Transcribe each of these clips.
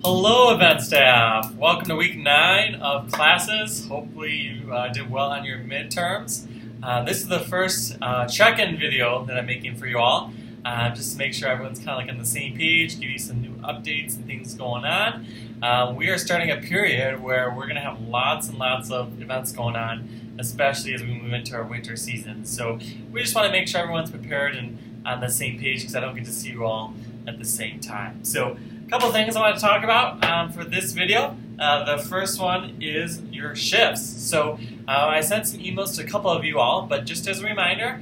Hello, event staff. Welcome to week 9 of classes. Hopefully you did well on your midterms. This is the first check-in video that I'm making for you all, just to make sure everyone's kind of like on the same page, give you some new updates and things going on. We are starting a period where we're going to have lots and lots of events going on, especially as we move into our winter season. So we just want to make sure everyone's prepared and on the same page because I don't get to see you all at the same time. So a couple of things I want to talk about for this video. The first one is your shifts. So I sent some emails to a couple of you all, but just as a reminder,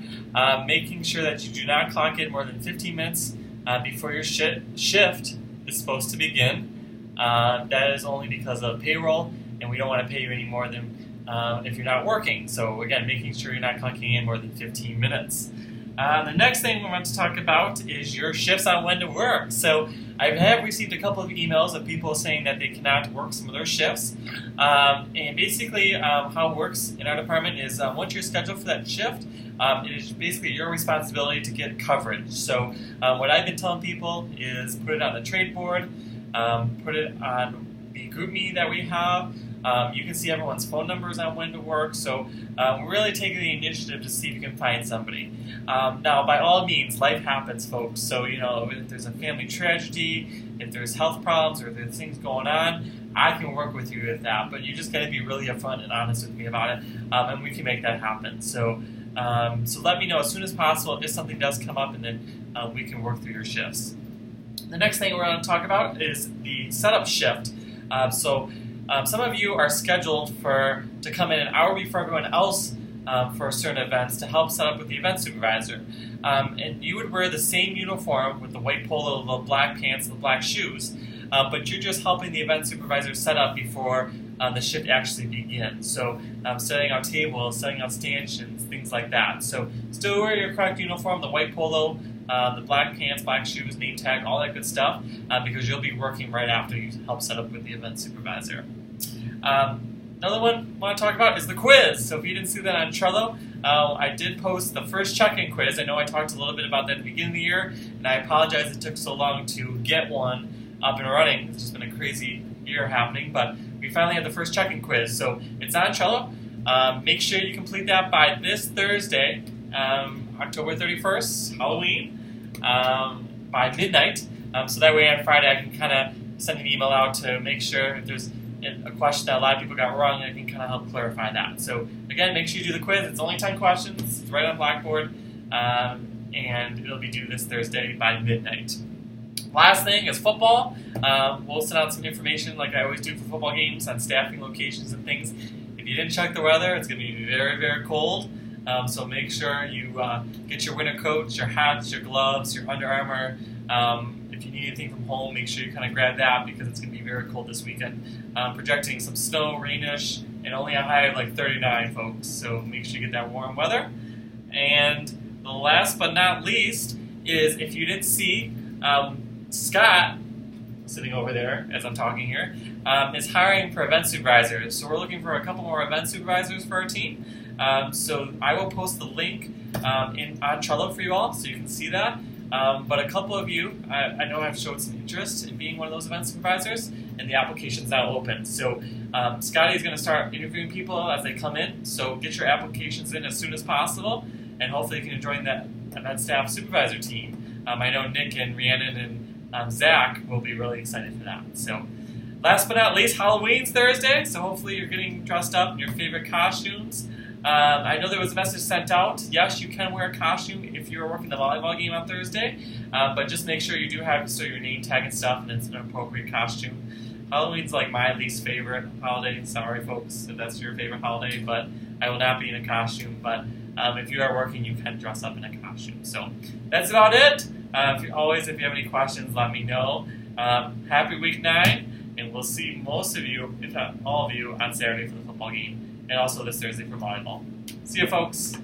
making sure that you do not clock in more than 15 minutes before your shift is supposed to begin. That is only because of payroll, and we don't want to pay you any more than if you're not working. So again, making sure you're not clocking in more than 15 minutes. The next thing we want to talk about is your shifts on when to work. So I have received a couple of emails of people saying that they cannot work some of their shifts. And basically how it works in our department is once you're scheduled for that shift, it is basically your responsibility to get coverage. So what I've been telling people is put it on the trade board, put it on the group meeting that we have. You can see everyone's phone numbers on when to work, so we're really taking the initiative to see if you can find somebody. Now, by all means, life happens, folks, so if there's a family tragedy, if there's health problems, or if there's things going on, I can work with you with that, but you just got to be really upfront and honest with me about it, and we can make that happen. So let me know as soon as possible if something does come up, and then we can work through your shifts. The next thing we're going to talk about is the setup shift. Some of you are scheduled to come in an hour before everyone else for certain events to help set up with the event supervisor. And you would wear the same uniform with the white polo, the black pants, and the black shoes, but you're just helping the event supervisor set up before the shift actually begins. So setting out tables, setting out stanchions, things like that. So still wear your correct uniform, the white polo, the black pants, black shoes, name tag, all that good stuff, because you'll be working right after you help set up with the event supervisor. Another one I want to talk about is the quiz. So if you didn't see that on Trello, I did post the first check-in quiz. I know I talked a little bit about that at the beginning of the year, and I apologize it took so long to get one up and running. It's just been a crazy year happening, but we finally had the first check-in quiz. So it's on Trello. Make sure you complete that by this Thursday, October 31st, Halloween, by midnight. So that way on Friday I can kind of send an email out to make sure if there's a question that a lot of people got wrong, I can kind of help clarify that. So again, make sure you do the quiz. It's only 10 questions. It's right on Blackboard, and it'll be due this Thursday by midnight. Last thing is football. We'll send out some information like I always do for football games on staffing locations and things. If you didn't check the weather, it's going to be very, very cold. So make sure you get your winter coats, your hats, your gloves, your Under Armour. If you need anything from home, make sure you kind of grab that because it's going to be very cold this weekend. Projecting some snow, rainish, and only a high of like 39, folks. So make sure you get that warm weather. And the last but not least is if you didn't see, Scott, sitting over there as I'm talking here, is hiring for event supervisors. So we're looking for a couple more event supervisors for our team. So I will post the link on Trello for you all so you can see that. But a couple of you, I know have showed some interest in being one of those event supervisors, and the application's now open. So Scotty is going to start interviewing people as they come in, so get your applications in as soon as possible, and hopefully you can join that event staff supervisor team. I know Nick and Rhiannon and Zach will be really excited for that. So last but not least, Halloween's Thursday, so hopefully you're getting dressed up in your favorite costumes. I know there was a message sent out. Yes, you can wear a costume if you're working the volleyball game on Thursday, but just make sure you do have your name tag and stuff, and it's an appropriate costume. Halloween's like my least favorite holiday. Sorry, folks, if that's your favorite holiday, but I will not be in a costume. But if you are working, you can dress up in a costume. So that's about it. If you have any questions, let me know. Happy week 9, and we'll see most of you, if not all of you, on Saturday for the football game. And also this Thursday for volleyball. See you, folks.